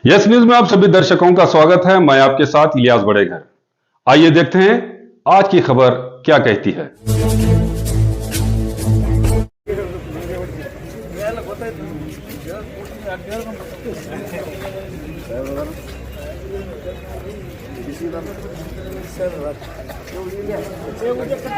Yes news में आप सभी दर्शकों का स्वागत है। मैं आपके साथ इलियास बड़ेघर। आइए देखते हैं आज की खबर क्या कहती है।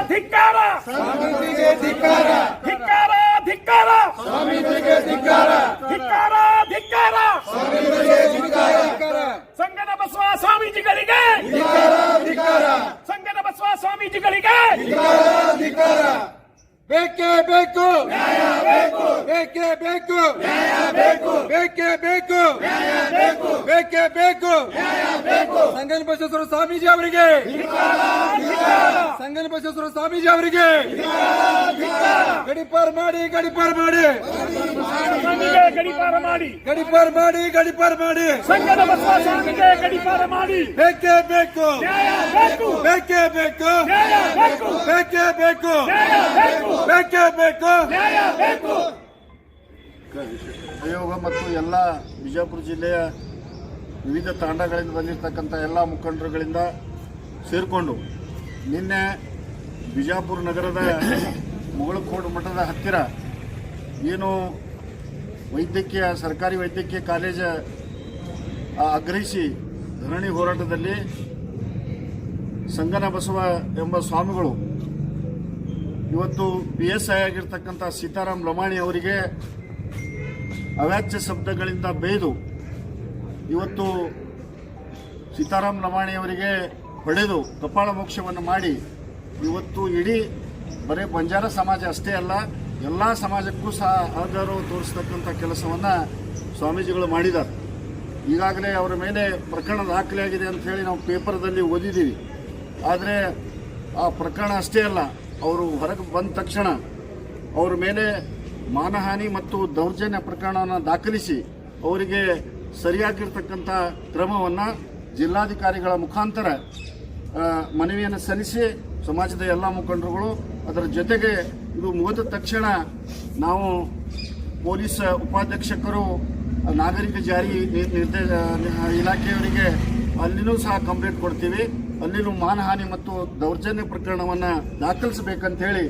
ಧಿಕ್ಕಾರ ಸ್ವಾಮೀಜಿಗೆ ಧಿಕ್ಕಾರ ಧಿಕ್ಕಾರ ಧಿಕ್ಕಾರ ಸ್ವಾಮೀಜಿಗೆ ಧಿಕ್ಕಾರ ಧಿಕ್ಕಾರ ಧಿಕ್ಕಾರ ಸ್ವಾಮೀಜಿಗೆ ಧಿಕ್ಕಾರ ಸಂಗನ ಬಸವ ಸ್ವಾಮೀಜಿಗಳಿಗೆ ಧಿಕ್ಕಾರ ಧಿಕ್ಕಾರ ಸಂಗನ ಬಸವ ಸ್ವಾಮೀಜಿಗಳಿಗೆ ಧಿಕ್ಕಾರ ಧಿಕ್ಕಾರ ಬೇಕೇ ಬೇಕು ನ್ಯಾಯ ಬೇಕು ಬೇಕೇ ಬೇಕು ನ್ಯಾಯ ಬೇಕು ಬೇಕೇ ಬೇಕು ನ್ಯಾಯ ಬೇಕು ಬೇಕೇ ಬೇಕು ನ್ಯಾಯ ಬೇಕು ಸಂಗನ ಬಸವೇಶ್ವರ ಸ್ವಾಮೀಜಿ ಅವರಿಗೆ ಸಂಗನ ಬಸವೇಶ್ವರ ಸ್ವಾಮೀಜಿ ಅವರಿಗೆ ಗಡಿಪಾರ ಮಾಡಿ ಗಡಿಪಾರ ಮಾಡಿ ಗಡಿಪಾರ ಮಾಡಿ ಗಡಿಪಾರ ಮಾಡಿ ಗಡಿಪಾರ ಮಾಡಿ ಸಂಗನ ಬಸವ ಸ್ವಾಮಿಗೆ ಗಡಿಪಾರ ಮಾಡಿ ಬೇಕೇ ಬೇಕು ನ್ಯಾಯ ಬೇಕು ಬೇಕೇ ಬೇಕು ನ್ಯಾಯ ಬೇಕು ಬೇಕೇ ಬೇಕು ನ್ಯಾಯ ಬೇಕು ಬೇಕೇ ಬೇಕು ನ್ಯಾಯ ಬೇಕು. ಆಯೋಗ ಮತ್ತು ಎಲ್ಲ ಬಿಜಾಪುರ ಜಿಲ್ಲೆಯ ವಿವಿಧ ತಾಂಡಗಳಿಂದ ಬಂದಿರತಕ್ಕಂಥ ಎಲ್ಲ ಮುಖಂಡರುಗಳಿಂದ ಸೇರಿಕೊಂಡು ನಿನ್ನೆ ಬಿಜಾಪುರ ನಗರದ ಮುಗಳಕೋಡು ಮಠದ ಹತ್ತಿರ ಏನು ಸರ್ಕಾರಿ ವೈದ್ಯಕೀಯ ಕಾಲೇಜು ಆಗ್ರಹಿಸಿ ಧರಣಿ ಹೋರಾಟದಲ್ಲಿ ಸಂಗನ ಬಸವ ಎಂಬ ಸ್ವಾಮಿಗಳು ಇವತ್ತು PSI ಆಗಿರ್ತಕ್ಕಂಥ ಸೀತಾರಾಮ್ ಲಮಾಣಿ ಅವರಿಗೆ ಅವ್ಯಾಚ್ಯ ಶಬ್ದಗಳಿಂದ ಬೇಯ್ದು ಇವತ್ತು ಸೀತಾರಾಮ್ ಲಮಾಣಿ ಅವರಿಗೆ ಹೊಡೆದು ಕಪಾಳ ಮೋಕ್ಷವನ್ನು ಮಾಡಿ ಇವತ್ತು ಇಡೀ ಬರೀ ಬಂಜಾರ ಸಮಾಜ ಅಷ್ಟೇ ಅಲ್ಲ ಎಲ್ಲ ಸಮಾಜಕ್ಕೂ ಸಹ ಅಗೌರವ ತೋರಿಸ್ತಕ್ಕಂಥ ಕೆಲಸವನ್ನು ಸ್ವಾಮೀಜಿಗಳು ಮಾಡಿದ್ದಾರೆ. ಈಗಾಗಲೇ ಅವರ ಮೇಲೆ ಪ್ರಕರಣ ದಾಖಲೆಯಾಗಿದೆ ಅಂತ ಹೇಳಿ ನಾವು ಪೇಪರ್ದಲ್ಲಿ ಓದಿದ್ದೀವಿ. ಆದರೆ ಆ ಪ್ರಕರಣ ಅಷ್ಟೇ ಅಲ್ಲ, ಅವರು ಹೊರಗೆ ಬಂದ ತಕ್ಷಣ ಅವರ ಮೇಲೆ ಮಾನಹಾನಿ ಮತ್ತು ದೌರ್ಜನ್ಯ ಪ್ರಕರಣವನ್ನು ದಾಖಲಿಸಿ ಅವರಿಗೆ ಸರಿಯಾಗಿರ್ತಕ್ಕಂಥ ಕ್ರಮವನ್ನು ಜಿಲ್ಲಾಧಿಕಾರಿಗಳ ಮುಖಾಂತರ ಮನವಿಯನ್ನು ಸಲ್ಲಿಸಿ ಸಮಾಜದ ಎಲ್ಲ ಮುಖಂಡರುಗಳು ಅದರ ಜೊತೆಗೆ ಇದು ಮುಗಿದ ತಕ್ಷಣ ನಾವು ಪೊಲೀಸ್ ಉಪಾಧೀಕ್ಷಕರು ನಾಗರಿಕ ಜಾರಿ ಇಲಾಖೆಯವರಿಗೆ ಅಲ್ಲಿನೂ ಸಹ ಕಂಪ್ಲೇಂಟ್ ಕೊಡ್ತೀವಿ. ಅಲ್ಲಿನೂ ಮಾನಹಾನಿ ಮತ್ತು ದೌರ್ಜನ್ಯ ಪ್ರಕರಣವನ್ನು ದಾಖಲಿಸಬೇಕಂತ ಹೇಳಿ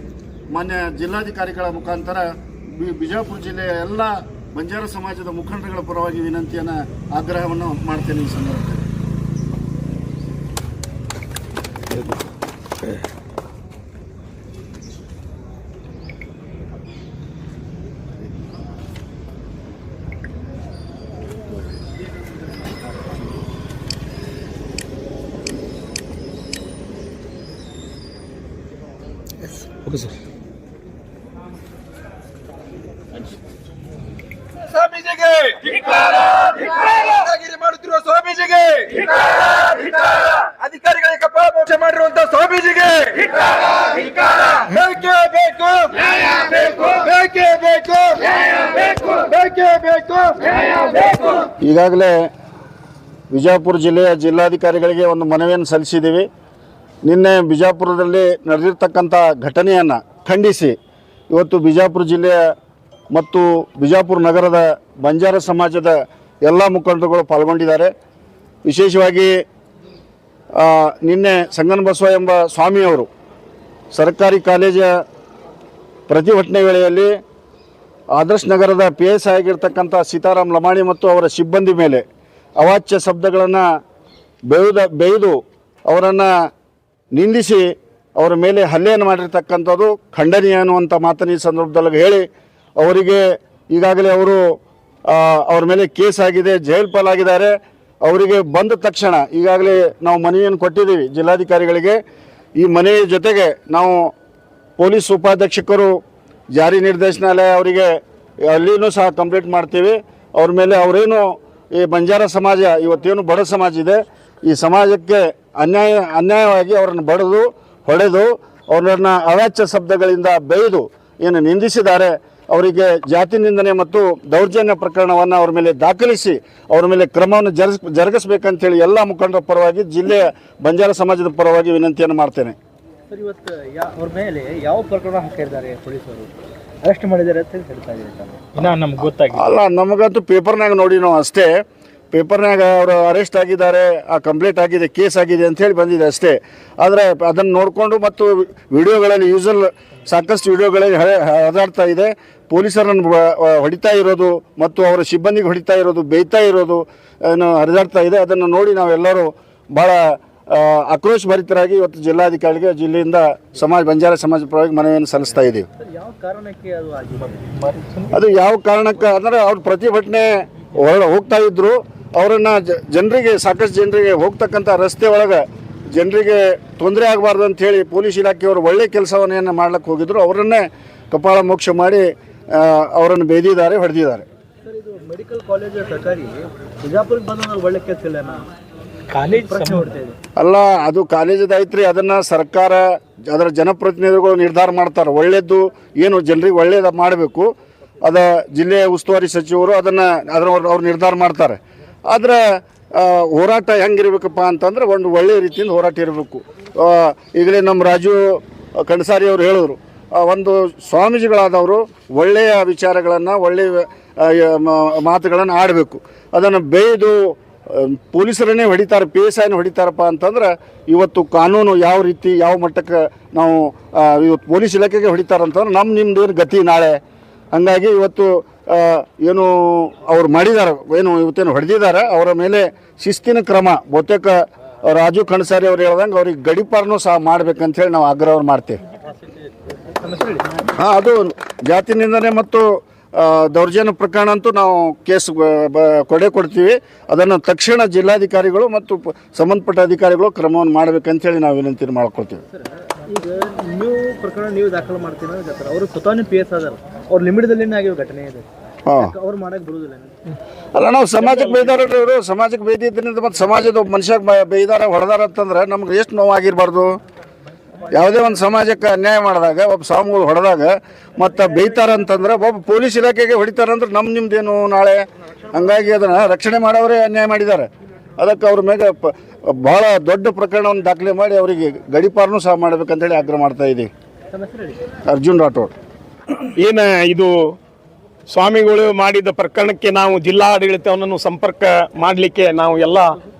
ಮಾನ್ಯ ಜಿಲ್ಲಾಧಿಕಾರಿಗಳ ಮುಖಾಂತರ ಬಿಜಾಪುರ ಜಿಲ್ಲೆಯ ಎಲ್ಲ ಬಂಜಾರ ಸಮಾಜದ ಮುಖಂಡರುಗಳ ಪರವಾಗಿ ವಿನಂತಿಯನ್ನು ಆಗ್ರಹವನ್ನು ಮಾಡ್ತೇನೆ. ಈ ಸಂದರ್ಭದಲ್ಲಿ ಓಕೆ ಸರ್. ಸ್ವಾಮೀಜಿಗೆ ಧಿಕ್ಕಾರ ಮಾಡುತ್ತಿರುವ ಸ್ವಾಮೀಜಿಗೆ ಅಧಿಕಾರಿಗಳಿಗೆ ಕಪಾಳ ಮೋಕ್ಷ ಮಾಡಿರುವಂತಹ ಸ್ವಾಮೀಜಿಗೆ ಬೇಕೇ ಬೇಕು ನ್ಯಾಯ ಬೇಕು ಬೇಕೇ ಬೇಕು ನ್ಯಾಯ ಬೇಕು ಬೇಕೇ ಬೇಕು ನ್ಯಾಯ ಬೇಕು. ಈಗಾಗಲೇ ಬಿಜಾಪುರ ಜಿಲ್ಲೆಯ ಜಿಲ್ಲಾಧಿಕಾರಿಗಳಿಗೆ ಒಂದು ಮನವಿಯನ್ನು ಸಲ್ಲಿಸಿದ್ದೀವಿ. ನಿನ್ನೆ ಬಿಜಾಪುರದಲ್ಲಿ ನಡೆದಿರ್ತಕ್ಕಂಥ ಘಟನೆಯನ್ನು ಖಂಡಿಸಿ ಇವತ್ತು ಬಿಜಾಪುರ ಜಿಲ್ಲೆಯ ಮತ್ತು ಬಿಜಾಪುರ ನಗರದ ಬಂಜಾರ ಸಮಾಜದ ಎಲ್ಲ ಮುಖಂಡರುಗಳು ಪಾಲ್ಗೊಂಡಿದ್ದಾರೆ. ವಿಶೇಷವಾಗಿ ನಿನ್ನೆ ಸಂಗನ ಬಸವ ಎಂಬ ಸ್ವಾಮಿಯವರು ಸರ್ಕಾರಿ ಕಾಲೇಜಿನ ಪ್ರತಿಭಟನೆ ವೇಳೆಯಲ್ಲಿ ಆದರ್ಶ್ ನಗರದ PSI ಆಗಿರ್ತಕ್ಕಂಥ ಸೀತಾರಾಮ್ ಲಮಾಣಿ ಮತ್ತು ಅವರ ಸಿಬ್ಬಂದಿ ಮೇಲೆ ಅವಾಚ್ಯ ಶಬ್ದಗಳನ್ನು ಬೇಯ್ದು ಅವರನ್ನು ನಿಂದಿಸಿ ಅವರ ಮೇಲೆ ಹಲ್ಲೆಯನ್ನು ಮಾಡಿರ್ತಕ್ಕಂಥದ್ದು ಖಂಡನೀಯ ಅನ್ನುವಂಥ ಮಾತನ್ನು ಈ ಸಂದರ್ಭದಲ್ಲಿ ಹೇಳಿ ಅವರಿಗೆ ಈಗಾಗಲೇ ಅವರು ಅವ್ರ ಮೇಲೆ ಕೇಸ್ ಆಗಿದೆ, ಜೈಲು ಪಾಲಾಗಿದ್ದಾರೆ. ಅವರಿಗೆ ಬಂದ ತಕ್ಷಣ ಈಗಾಗಲೇ ನಾವು ಮನವಿಯನ್ನು ಕೊಟ್ಟಿದ್ದೀವಿ ಜಿಲ್ಲಾಧಿಕಾರಿಗಳಿಗೆ. ಈ ಮನೆಯ ಜೊತೆಗೆ ನಾವು ಪೊಲೀಸ್ ಉಪಾಧೀಕ್ಷಕರು, ಜಾರಿ ನಿರ್ದೇಶನಾಲಯ ಅವರಿಗೆ ಅಲ್ಲಿನೂ ಸಹ ಕಂಪ್ಲೇಂಟ್ ಮಾಡ್ತೀವಿ. ಅವ್ರ ಮೇಲೆ ಅವರೇನು ಈ ಬಂಜಾರ ಸಮಾಜ ಇವತ್ತೇನು ಬಡ ಸಮಾಜ ಇದೆ, ಈ ಸಮಾಜಕ್ಕೆ ಅನ್ಯಾಯವಾಗಿ ಅವರನ್ನು ಬಡಿದು ಹೊಡೆದು ಅವರನ್ನ ಅವಾಚ್ಯ ಶಬ್ದಗಳಿಂದ ಬೈದು ಏನು ನಿಂದಿಸಿದ್ದಾರೆ, ಅವರಿಗೆ ಜಾತಿ ನಿಂದನೆ ಮತ್ತು ದೌರ್ಜನ್ಯ ಪ್ರಕರಣವನ್ನು ಅವ್ರ ಮೇಲೆ ದಾಖಲಿಸಿ ಅವ್ರ ಮೇಲೆ ಕ್ರಮವನ್ನು ಜರುಗಿಸಬೇಕಂತೇಳಿ ಎಲ್ಲ ಮುಖಂಡರ ಪರವಾಗಿ, ಜಿಲ್ಲೆಯ ಬಂಜಾರ ಸಮಾಜದ ಪರವಾಗಿ ವಿನಂತಿಯನ್ನು ಮಾಡ್ತೇನೆ. ಸರ್, ಇವತ್ತು ಅವ್ರ ಮೇಲೆ ಯಾವ ಪ್ರಕರಣ ಹಾಕಿದ್ದಾರೆ ಪೊಲೀಸರು, ಅರೆಸ್ಟ್ ಮಾಡಿದ್ದಾರೆ ಅಂತ ಹೇಳ್ತಾ ಇದ್ದಾರೆ? ನಮ್ಗೆ ಗೊತ್ತಾಗಿಲ್ಲ. ಅಲ್ಲ, ನಮಗಂತೂ ಪೇಪರ್ನಾಗ ನೋಡಿ ನಾವು ಅಷ್ಟೇ, ಪೇಪರ್ನಾಗ ಅವರು ಅರೆಸ್ಟ್ ಆಗಿದ್ದಾರೆ, ಆ ಕಂಪ್ಲೇಂಟ್ ಆಗಿದೆ, ಕೇಸ್ ಆಗಿದೆ ಅಂಥೇಳಿ ಬಂದಿದೆ ಅಷ್ಟೇ. ಆದರೆ ಅದನ್ನು ನೋಡಿಕೊಂಡು ಮತ್ತು ವಿಡಿಯೋಗಳಲ್ಲಿ ಸಾಕಷ್ಟು ವಿಡಿಯೋಗಳಲ್ಲಿ ಹರಿದಾಡ್ತಾ ಇದೆ. ಪೊಲೀಸರನ್ನು ಹೊಡಿತಾ ಇರೋದು ಮತ್ತು ಅವರ ಸಿಬ್ಬಂದಿಗೆ ಹೊಡಿತಾ ಇರೋದು, ಬೇಯ್ತಾ ಇರೋದು ಏನು ಹರಿದಾಡ್ತಾ ಇದೆ. ಅದನ್ನು ನೋಡಿ ನಾವೆಲ್ಲರೂ ಭಾಳ ಆಕ್ರೋಶ ಭರಿತರಾಗಿ ಇವತ್ತು ಜಿಲ್ಲಾಧಿಕಾರಿಗೆ ಜಿಲ್ಲೆಯಿಂದ ಬಂಜಾರ ಸಮಾಜ ಪರವಾಗಿ ಮನವಿಯನ್ನು ಸಲ್ಲಿಸ್ತಾ ಇದ್ದೀವಿ. ಯಾವ ಕಾರಣಕ್ಕೆ ಅದು ಯಾವ ಕಾರಣಕ್ಕೆ ಅಂದರೆ ಅವ್ರ ಪ್ರತಿಭಟನೆ ಹೋಗ್ತಾ ಇದ್ರು, ಅವರನ್ನು ಜನರಿಗೆ, ಸಾಕಷ್ಟು ಜನರಿಗೆ ಹೋಗ್ತಕ್ಕಂಥ ರಸ್ತೆ ಒಳಗೆ ಜನರಿಗೆ ತೊಂದರೆ ಆಗಬಾರ್ದು ಅಂಥೇಳಿ ಪೊಲೀಸ್ ಇಲಾಖೆಯವರು ಒಳ್ಳೆ ಕೆಲಸವನ್ನು ಮಾಡ್ಲಿಕ್ಕೆ ಹೋಗಿದ್ರು. ಅವರನ್ನೇ ಕಪಾಳ ಮೋಕ್ಷ ಮಾಡಿ ಅವರನ್ನು ಬೇದಿದ್ದಾರೆ, ಹೊಡೆದಿದ್ದಾರೆ. ಸರ್, ಇದು ಮೆಡಿಕಲ್ ಕಾಲೇಜ್ ಸರ್ಕಾರಿ ಬಿಜಾಪುರಕ್ಕೆ ಬಂದ ಒಳ್ಳೆ ಕೆಲಸ ಇಲ್ಲ, ಕಾಲೇಜ್ ಪ್ರಶ್ನೆ ಹೊಡ್ತಾ ಇದೆ. ಅಲ್ಲ, ಅದು ಕಾಲೇಜದಾಯ್ತ್ರಿ, ಅದನ್ನು ಸರ್ಕಾರ, ಅದರ ಜನಪ್ರತಿನಿಧಿಗಳು ನಿರ್ಧಾರ ಮಾಡ್ತಾರೆ. ಒಳ್ಳೆಯದು ಏನು ಜನರಿಗೆ ಒಳ್ಳೆಯದು ಮಾಡಬೇಕು, ಅದ ಜಿಲ್ಲೆಯ ಉಸ್ತುವಾರಿ ಸಚಿವರು ಅವ್ರು ನಿರ್ಧಾರ ಮಾಡ್ತಾರೆ. ಆದರೆ ಹೋರಾಟ ಹೆಂಗಿರ್ಬೇಕಪ್ಪ ಅಂತಂದ್ರೆ ಒಂದು ಒಳ್ಳೆಯ ರೀತಿಯಿಂದ ಹೋರಾಟ ಇರಬೇಕು. ಈಗಲೇ ನಮ್ಮ ರಾಜು ಕಣಸಾರಿ ಅವರು ಹೇಳಿದ್ರು, ಒಂದು ಸ್ವಾಮೀಜಿಗಳಾದವರು ಒಳ್ಳೆಯ ವಿಚಾರಗಳನ್ನು, ಒಳ್ಳೆಯ ಮಾತುಗಳನ್ನು ಆಡಬೇಕು. ಅದನ್ನು ಬೇಯ್ದು ಪೊಲೀಸರನ್ನೇ ಹೊಡಿತಾರೆ, PSIನ ಹೊಡಿತಾರಪ್ಪ ಅಂತಂದ್ರೆ ಇವತ್ತು ಕಾನೂನು ಯಾವ ರೀತಿ, ಯಾವ ಮಟ್ಟಕ್ಕೆ ನಾವು ಇವತ್ತು ಪೊಲೀಸ್ ಇಲಾಖೆಗೆ ಹೊಡಿತಾರಂತಂದ್ರೆ ನಿಮ್ಮದೇನು ಗತಿ ನಾಳೆ. ಹಾಗಾಗಿ ಇವತ್ತು ಏನು ಅವ್ರು ಮಾಡಿದ್ದಾರೆ, ಇವತ್ತೇನು ಹೊಡೆದಿದ್ದಾರೆ, ಅವರ ಮೇಲೆ ಶಿಸ್ತಿನ ಕ್ರಮ ಬಹುತೇಕ ರಾಜು ಕಣಸಾರಿ ಅವ್ರು ಹೇಳ್ದಂಗೆ ಅವ್ರಿಗೆ ಗಡೀಪಾರನೂ ಸಹ ಮಾಡ್ಬೇಕಂತೇಳಿ ನಾವು ಆಗ್ರಹ ಮಾಡ್ತೇವೆ. ಅದು ಜಾತಿ ನಿಂದನೆ ಮತ್ತು ದೌರ್ಜನ್ಯ ಪ್ರಕರಣ ಅಂತೂ ನಾವು ಕೇಸ್ ಕೊಡ್ತೀವಿ. ಅದನ್ನು ತಕ್ಷಣ ಜಿಲ್ಲಾಧಿಕಾರಿಗಳು ಮತ್ತು ಸಂಬಂಧಪಟ್ಟ ಅಧಿಕಾರಿಗಳು ಕ್ರಮವನ್ನು ಮಾಡಬೇಕಂತೇಳಿ ನಾವು ವಿನಂತಿ ಮಾಡ್ಕೊಳ್ತೀವಿ. ಈಗ ನೀವು ದಾಖಲು ಮಾಡ್ತೀವಿ, ಅವರು ಸ್ವತಃ PS ಆದಾರ, ಅವ್ರ ಲಿಮಿಟ್ದಲ್ಲಿ ಆಗಿರೋ ಘಟನೆ ಇದೆ, ಅವ್ರು ಮಾಡಕ್ಕೆ ಬರುವುದಿಲ್ಲ. ಅಲ್ಲ, ನಾವು ಸಮಾಜಕ್ಕೆ ಬೈದಾರಲ್ರಿ, ಇವರು ಸಮಾಜಕ್ಕೆ ಬೈದಿದ್ದರಿಂದ ಮತ್ತು ಸಮಾಜದ ಒಬ್ಬ ಮನುಷ್ಯಗೆ ಬೈದಾರ ಹೊಡೆದಾರ ಅಂತಂದ್ರೆ ನಮ್ಗೆ ಎಷ್ಟು ನೋವಾಗಿರಬಾರ್ದು. ಯಾವುದೇ ಒಂದು ಸಮಾಜಕ್ಕೆ ಅನ್ಯಾಯ ಮಾಡಿದಾಗ, ಒಬ್ಬ ಸ್ವಾಮಿಗಳು ಹೊಡೆದಾಗ ಮತ್ತು ಬೈತಾರಂತಂದ್ರೆ, ಒಬ್ಬ ಪೊಲೀಸ್ ಇಲಾಖೆಗೆ ಹೊಡಿತಾರಂದ್ರೆ ನಿಮ್ದೇನು ನಾಳೆ. ಹಂಗಾಗಿ ಅದನ್ನು ರಕ್ಷಣೆ ಮಾಡೋರೇ ಅನ್ಯಾಯ ಮಾಡಿದ್ದಾರೆ. ಅದಕ್ಕೆ ಅವ್ರ ಮೇಲೆ ಭಾಳ ದೊಡ್ಡ ಪ್ರಕರಣವನ್ನು ದಾಖಲೆ ಮಾಡಿ ಅವರಿಗೆ ಗಡೀಪಾರನೂ ಸಹ ಮಾಡಬೇಕಂತೇಳಿ ಆಗ್ರಹ ಮಾಡ್ತಾ ಇದ್ದೀವಿ. ಅರ್ಜುನ್ ರಾಠೋಡ್. ಏನು ಇದು ಸ್ವಾಮಿಗಳು ಮಾಡಿದ ಪ್ರಕರಣಕ್ಕೆ ನಾವು ಜಿಲ್ಲಾಡಳಿತವನ್ನು ಸಂಪರ್ಕ ಮಾಡಲಿಕ್ಕೆ ನಾವು ಎಲ್ಲ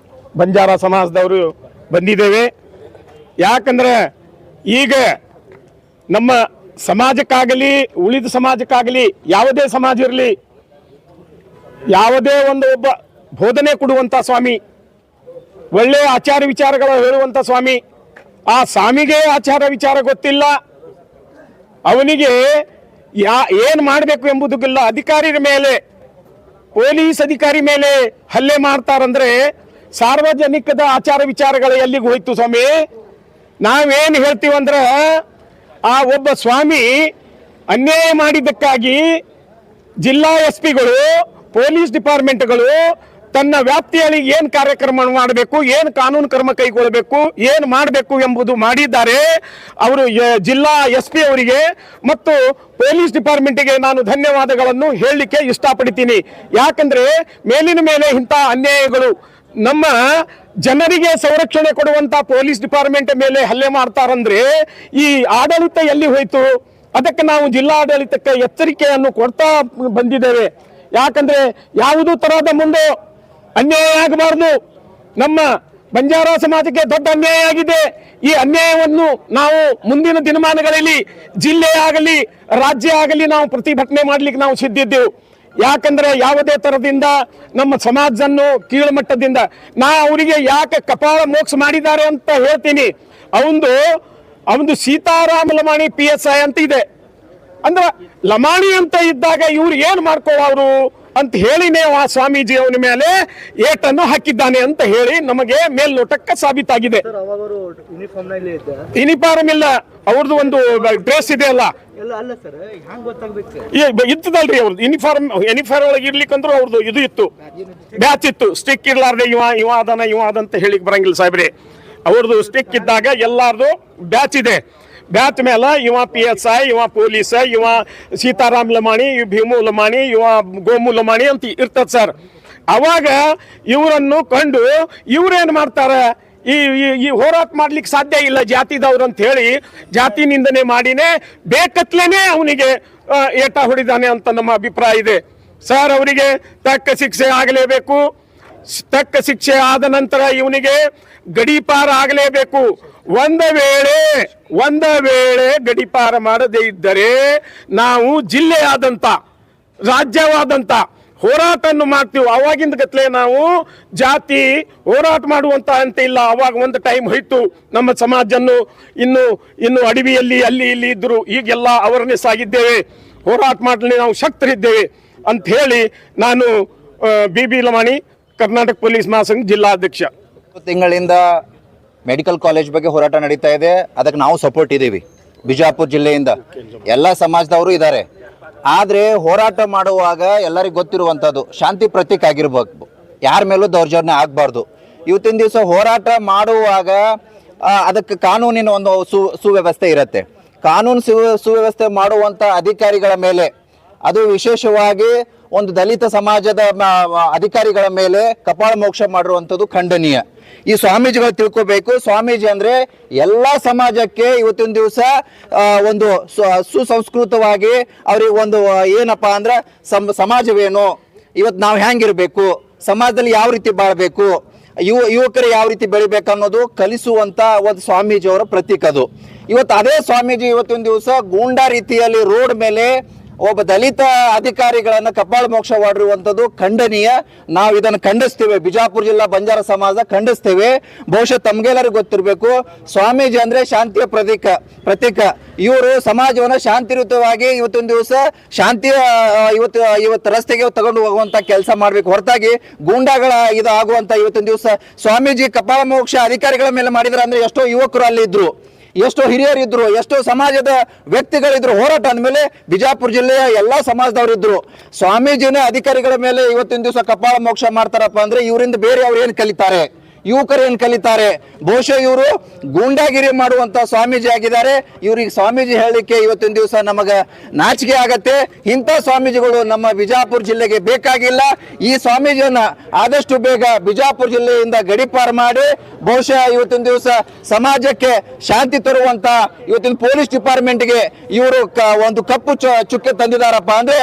ಬಂಜಾರ ಸಮಾಜದವರು ಬಂದಿದ್ದೇವೆ. ಯಾಕಂದರೆ ಈಗ ನಮ್ಮ ಸಮಾಜಕ್ಕಾಗಲಿ, ಉಳಿದ ಸಮಾಜಕ್ಕಾಗಲಿ, ಯಾವುದೇ ಸಮಾಜ ಇರಲಿ, ಯಾವುದೇ ಒಬ್ಬ ಬೋಧನೆ ಕೊಡುವಂಥ ಸ್ವಾಮಿ, ಒಳ್ಳೆಯ ಆಚಾರ ವಿಚಾರಗಳು ಹೇಳುವಂಥ ಸ್ವಾಮಿ, ಆ ಸ್ವಾಮಿಗೆ ಆಚಾರ ವಿಚಾರ ಗೊತ್ತಿಲ್ಲ, ಅವನಿಗೆ ಏನು ಮಾಡಬೇಕು ಎಂಬುದಕ್ಕಿಲ್ಲ. ಅಧಿಕಾರಿಯ ಮೇಲೆ, ಪೊಲೀಸ್ ಅಧಿಕಾರಿ ಮೇಲೆ ಹಲ್ಲೆ ಮಾಡ್ತಾರಂದ್ರೆ ಸಾರ್ವಜನಿಕದ ಆಚಾರ ವಿಚಾರಗಳು ಎಲ್ಲಿಗೆ ಹೋಯ್ತು ಸ್ವಾಮಿ? ನಾವೇನು ಹೇಳ್ತೀವಂದ್ರೆ, ಆ ಒಬ್ಬ ಸ್ವಾಮಿ ಅನ್ಯಾಯ ಮಾಡಿದ್ದಕ್ಕಾಗಿ ಜಿಲ್ಲಾ SP ಗಳು, ಪೊಲೀಸ್ ಡಿಪಾರ್ಟ್ಮೆಂಟ್ಗಳು ತನ್ನ ವ್ಯಾಪ್ತಿಯಲ್ಲಿ ಏನು ಕಾರ್ಯಕ್ರಮ ಮಾಡಬೇಕು, ಏನು ಕಾನೂನು ಕ್ರಮ ಕೈಗೊಳ್ಳಬೇಕು, ಏನು ಮಾಡಬೇಕು ಎಂಬುದು ಮಾಡಿದ್ದಾರೆ. ಅವರು ಜಿಲ್ಲಾ SP ಅವರಿಗೆ ಮತ್ತು ಪೊಲೀಸ್ ಡಿಪಾರ್ಟ್ಮೆಂಟಿಗೆ ನಾನು ಧನ್ಯವಾದಗಳನ್ನು ಹೇಳಲಿಕ್ಕೆ ಇಷ್ಟಪಡ್ತೀನಿ. ಯಾಕಂದ್ರೆ ಮೇಲಿನ ಮೇಲೆ ಇಂಥ ಅನ್ಯಾಯಗಳು, ನಮ್ಮ ಜನರಿಗೆ ಸಂರಕ್ಷಣೆ ಕೊಡುವಂತ ಪೊಲೀಸ್ ಡಿಪಾರ್ಟ್ಮೆಂಟ್ ಮೇಲೆ ಹಲ್ಲೆ ಮಾಡ್ತಾರಂದ್ರೆ ಈ ಆಡಳಿತ ಎಲ್ಲಿ ಹೋಯ್ತು? ಅದಕ್ಕೆ ನಾವು ಜಿಲ್ಲಾಡಳಿತಕ್ಕೆ ಎಚ್ಚರಿಕೆಯನ್ನು ಕೊಡ್ತಾ ಬಂದಿದ್ದೇವೆ. ಯಾಕಂದ್ರೆ ಯಾವುದೂ ತರಹದ ಮುಂದೆ ಅನ್ಯಾಯ ಆಗಬಾರ್ದು. ನಮ್ಮ ಬಂಜಾರ ಸಮಾಜಕ್ಕೆ ದೊಡ್ಡ ಅನ್ಯಾಯ ಆಗಿದೆ. ಈ ಅನ್ಯಾಯವನ್ನು ನಾವು ಮುಂದಿನ ದಿನಮಾನಗಳಲ್ಲಿ ಜಿಲ್ಲೆ ಆಗಲಿ, ರಾಜ್ಯ ಆಗಲಿ ನಾವು ಪ್ರತಿಭಟನೆ ಮಾಡ್ಲಿಕ್ಕೆ ನಾವು ಸಿದ್ಧಿದ್ದೆವು. ಯಾಕಂದ್ರೆ ಯಾವುದೇ ತರದಿಂದ ನಮ್ಮ ಸಮಾಜವನ್ನು ಕೀಳುಮಟ್ಟದಿಂದ ಅವರಿಗೆ ಯಾಕೆ ಕಪಾಳ ಮೋಕ್ಷ ಮಾಡಿದ್ದಾರೆ ಅಂತ ಹೇಳ್ತೀನಿ. ಅವಂದು ಸೀತಾರಾಮ ಲಮಾಣಿ PSI ಅಂತ ಇದೆ. ಅಂದ್ರೆ ಲಮಾಣಿ ಅಂತ ಇದ್ದಾಗ ಇವ್ರು ಏನ್ ಮಾಡ್ಕೊಳ್ಳೋ, ಅವರು ಅಂತ ಹೇಳಿನೇ ಆ ಸ್ವಾಮೀಜಿ ಅವನ ಮೇಲೆ ಏಟನ್ನು ಹಾಕಿದ್ದಾನೆ ಅಂತ ಹೇಳಿ ನಮಗೆ ಮೇಲ್ನೋಟಕ್ಕೆ ಸಾಬೀತಾಗಿದೆ. ಸರ್ ಅವಾಗ ಅವರು ಯೂನಿಫಾರ್ಮ್ ನಲ್ಲಿ ಇದ್ದ ಯೂನಿಫಾರ್ಮ್ ಇಲ್ಲ, ಅವ್ರದ್ದು ಒಂದು ಡ್ರೆಸ್ ಇದೆ ಅಲ್ಲ, ಎಲ್ಲ ಅಲ್ಲ ಸರ್, ಹ್ಯಾಂಗ್ ಗೊತ್ತಾಗ್ಬೇಕು? ಇತ್ತದಲ್ರಿ ಅವ್ರದ್ದು ಯೂನಿಫಾರ್ಮ್ ಒಳಗೆ ಇರ್ಲಿಕ್ಕಂದ್ರೂ ಅವ್ರದ್ದು ಇದು ಇತ್ತು, ಬ್ಯಾಚ್ ಇತ್ತು. ಸ್ಟಿಕ್ ಇರ್ಲಾರ್ದೆ ಇವ ಅದಂತ ಹೇಳಿಕ್ ಬರಂಗಿಲ್ಲ ಸಾಹೇಬ್ರೆ. ಅವ್ರದ್ದು ಸ್ಟಿಕ್ ಇದ್ದಾಗ ಎಲ್ಲಾರ್ದು ಬ್ಯಾಚ್ ಇದೆ. ಬ್ಯಾಚ್ ಮೇಲೆ ಇವ PSI, ಇವ ಪೊಲೀಸ್, ಇವ ಸೀತಾರಾಮ್ ಲಮಾಣಿ, ಇವ ಭೀಮು ಲಮಾಣಿ, ಇವ ಗೋಮು ಲಮಾಣಿ ಅಂತ ಇರ್ತದ ಸರ್. ಅವಾಗ ಇವರನ್ನು ಕಂಡು ಇವ್ರೇನ್ ಮಾಡ್ತಾರೆ, ಈ ಹೋರಾಟ ಮಾಡ್ಲಿಕ್ಕೆ ಸಾಧ್ಯ ಇಲ್ಲ ಜಾತಿದವ್ರು ಅಂತ ಹೇಳಿ ಜಾತಿ ನಿಂದನೆ ಮಾಡಿನೇ ಬೇಕತ್ಲೇನೆ ಅವನಿಗೆ ಏಟ ಹೊಡಿದಾನೆ ಅಂತ ನಮ್ಮ ಅಭಿಪ್ರಾಯ ಇದೆ ಸರ್. ಅವರಿಗೆ ತಕ್ಕ ಶಿಕ್ಷೆ ಆಗಲೇಬೇಕು. ತಕ್ಕ ಶಿಕ್ಷೆ ಆದ ನಂತರ ಇವನಿಗೆ ಗಡೀಪಾರ ಆಗಲೇಬೇಕು. ಒಂದ ವೇಳೆ ಗಡೀಪಾರ ಮಾಡದೇ ಇದ್ದರೆ ನಾವು ಜಿಲ್ಲೆಯಾದಂತ ರಾಜ್ಯವಾದಂತ ಹೋರಾಟವನ್ನು ಮಾಡ್ತೀವಿ. ಅವಾಗಿಂದ ಗತ್ಲೆ ನಾವು ಜಾತಿ ಹೋರಾಟ ಮಾಡುವಂತ ಅಂತ ಇಲ್ಲ. ಅವಾಗ ಒಂದು ಟೈಮ್ ಹೋಯ್ತು, ನಮ್ಮ ಸಮಾಜನ್ನು ಇನ್ನು ಅಡವಿಯಲ್ಲಿ ಅಲ್ಲಿ ಇಲ್ಲಿ ಇದ್ರು. ಈಗೆಲ್ಲ ಅವೇರ್ನೆಸ್ ಆಗಿದ್ದೇವೆ, ಹೋರಾಟ ಮಾಡಲಿ ನಾವು ಶಕ್ತರಿದ್ದೇವೆ ಅಂತ ಹೇಳಿ ನಾನು BB ಲಮಾಣಿ, ಕರ್ನಾಟಕ ಪೊಲೀಸ್ ಮಹಾಸಂಘ ಜಿಲ್ಲಾಧ್ಯಕ್ಷ. ತಿಂಗಳಿಂದ ಮೆಡಿಕಲ್ ಕಾಲೇಜ್ ಬಗ್ಗೆ ಹೋರಾಟ ನಡೀತಾ ಇದೆ. ಅದಕ್ಕೆ ನಾವು ಸಪೋರ್ಟ್ ಇದ್ದೀವಿ. ಬಿಜಾಪುರ ಜಿಲ್ಲೆಯಿಂದ ಎಲ್ಲ ಸಮಾಜದವರು ಇದ್ದಾರೆ. ಆದರೆ ಹೋರಾಟ ಮಾಡುವಾಗ ಎಲ್ಲರಿಗೂ ಗೊತ್ತಿರುವಂಥದ್ದು ಶಾಂತಿ ಪ್ರತೀಕ ಆಗಿರ್ಬೇಕು, ಯಾರ ಮೇಲೂ ದೌರ್ಜನ್ಯ ಆಗಬಾರ್ದು. ಇವತ್ತಿನ ದಿವಸ ಹೋರಾಟ ಮಾಡುವಾಗ ಅದಕ್ಕೆ ಕಾನೂನಿನ ಒಂದು ಸುವ್ಯವಸ್ಥೆ ಇರುತ್ತೆ. ಕಾನೂನು ಸುವ್ಯವಸ್ಥೆ ಮಾಡುವಂಥ ಅಧಿಕಾರಿಗಳ ಮೇಲೆ, ಅದು ವಿಶೇಷವಾಗಿ ಒಂದು ದಲಿತ ಸಮಾಜದ ಅಧಿಕಾರಿಗಳ ಮೇಲೆ ಕಪಾಳ ಮೋಕ್ಷ ಮಾಡಿರುವಂಥದ್ದು ಖಂಡನೀಯ. ಈ ಸ್ವಾಮೀಜಿಗಳು ತಿಳ್ಕೋಬೇಕು, ಸ್ವಾಮೀಜಿ ಅಂದ್ರೆ ಎಲ್ಲ ಸಮಾಜಕ್ಕೆ ಇವತ್ತಿನ ದಿವಸ ಒಂದು ಸುಸಂಸ್ಕೃತವಾಗಿ ಅವ್ರಿಗೆ ಒಂದು ಏನಪ್ಪಾ ಅಂದ್ರೆ ಸಮಾಜವೇನು, ಇವತ್ತು ನಾವು ಹೆಂಗಿರ್ಬೇಕು, ಸಮಾಜದಲ್ಲಿ ಯಾವ ರೀತಿ ಬಾಳ್ಬೇಕು, ಯುವಕರು ಯಾವ ರೀತಿ ಬೆಳಿಬೇಕು ಅನ್ನೋದು ಕಲಿಸುವಂತ ಒಂದು ಸ್ವಾಮೀಜಿಯವರ ಪ್ರತೀಕ ಅದು. ಇವತ್ತು ಅದೇ ಸ್ವಾಮೀಜಿ ಇವತ್ತಿನ ದಿವಸ ಗೂಂಡಾ ರೀತಿಯಲ್ಲಿ ರೋಡ್ ಮೇಲೆ ಒಬ್ಬ ದಲಿತ ಅಧಿಕಾರಿಗಳನ್ನ ಕಪಾಳ ಮೋಕ್ಷ ಮಾಡಿರುವಂಥದ್ದು ಖಂಡನೀಯ. ನಾವು ಇದನ್ನು ಖಂಡಿಸ್ತೇವೆ. ಬಿಜಾಪುರ ಜಿಲ್ಲಾ ಬಂಜಾರ ಸಮಾಜ ಖಂಡಿಸ್ತೇವೆ. ಬಹುಶಃ ತಮ್ಗೆಲ್ಲರಿಗೂ ಗೊತ್ತಿರಬೇಕು, ಸ್ವಾಮೀಜಿ ಅಂದ್ರೆ ಶಾಂತಿಯ ಪ್ರತೀಕ. ಇವರು ಸಮಾಜವನ್ನ ಶಾಂತಿಯುತವಾಗಿ ಇವತ್ತೊಂದು ದಿವಸ ಶಾಂತಿಯ ಇವತ್ತು ರಸ್ತೆಗೆ ತಗೊಂಡು ಹೋಗುವಂತ ಕೆಲಸ ಮಾಡ್ಬೇಕು, ಹೊರತಾಗಿ ಗೂಂಡಾಗಳ ಇದು ಆಗುವಂತ ಇವತ್ತೊಂದು ದಿವಸ ಸ್ವಾಮೀಜಿ ಕಪಾಳ ಮೋಕ್ಷ ಅಧಿಕಾರಿಗಳ ಮೇಲೆ ಮಾಡಿದ್ರೆ ಅಂದ್ರೆ ಎಷ್ಟೋ ಯುವಕರು ಅಲ್ಲಿ ಇದ್ರು, ಎಷ್ಟೋ ಹಿರಿಯರಿದ್ರು, ಎಷ್ಟೋ ಸಮಾಜದ ವ್ಯಕ್ತಿಗಳಿದ್ರು. ಹೋರಾಟ ಅಂದಮೇಲೆ ಬಿಜಾಪುರ ಜಿಲ್ಲೆಯ ಎಲ್ಲಾ ಸಮಾಜದವರಿದ್ರು. ಸ್ವಾಮೀಜಿನೇ ಅಧಿಕಾರಿಗಳ ಮೇಲೆ ಇವತ್ತಿನ ದಿವಸ ಕಪಾಳ ಮೋಕ್ಷ ಮಾಡ್ತಾರಪ್ಪ ಅಂದ್ರೆ ಇವರಿಂದ ಬೇರೆ ಅವ್ರು ಏನ್ ಕಲಿತಾರೆ, ಯುವಕರು ಏನ್ ಕಲಿತಾರೆ? ಬಹುಶಃ ಇವರು ಗೂಂಡಾಗಿರಿ ಮಾಡುವಂತ ಸ್ವಾಮೀಜಿ ಆಗಿದ್ದಾರೆ. ಇವ್ರಿಗೆ ಸ್ವಾಮೀಜಿ ಹೇಳಲಿಕ್ಕೆ ಇವತ್ತಿನ ದಿವಸ ನಮಗೆ ನಾಚಿಕೆ ಆಗತ್ತೆ. ಇಂಥ ಸ್ವಾಮೀಜಿಗಳು ನಮ್ಮ ಬಿಜಾಪುರ ಜಿಲ್ಲೆಗೆ ಬೇಕಾಗಿಲ್ಲ. ಈ ಸ್ವಾಮೀಜಿಯನ್ನ ಆದಷ್ಟು ಬೇಗ ಬಿಜಾಪುರ ಜಿಲ್ಲೆಯಿಂದ ಗಡೀಪಾರ ಮಾಡಿ ಬಹುಶಃ ಇವತ್ತಿನ ದಿವಸ ಸಮಾಜಕ್ಕೆ ಶಾಂತಿ ತರುವಂತ ಇವತ್ತಿನ ಪೊಲೀಸ್ ಡಿಪಾರ್ಟ್ಮೆಂಟ್ಗೆ ಇವರು ಒಂದು ಕಪ್ಪು ಚುಕ್ಕೆ ತಂದಿದಾರಪ್ಪ ಅಂದ್ರೆ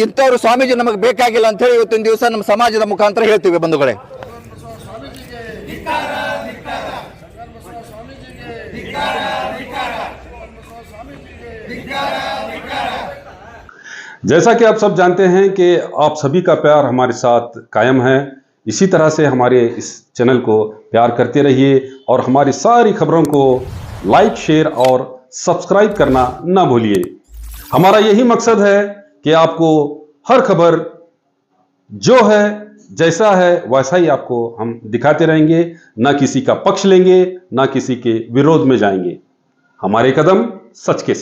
ಇಂಥವ್ರು ಸ್ವಾಮೀಜಿ ನಮಗೆ ಬೇಕಾಗಿಲ್ಲ ಅಂತ ಹೇಳಿ ಇವತ್ತಿನ ದಿವಸ ನಮ್ಮ ಸಮಾಜದ ಮುಖಾಂತರ ಹೇಳ್ತೀವಿ ಬಂಧುಗಳೇ. जैसा कि आप सब जानते हैं कि आप सभी का प्यार हमारे साथ कायम है। इसी तरह से हमारे इस चैनल को प्यार करते रहिए और हमारी सारी खबरों को लाइक, शेयर और सब्सक्राइब करना ना भूलिए। हमारा यही मकसद है कि आपको हर खबर जो है, जैसा है वैसा ही आपको हम दिखाते रहेंगे, ना किसी का पक्ष लेंगे, ना किसी के विरोध में जाएंगे। हमारे कदम सच के साथ।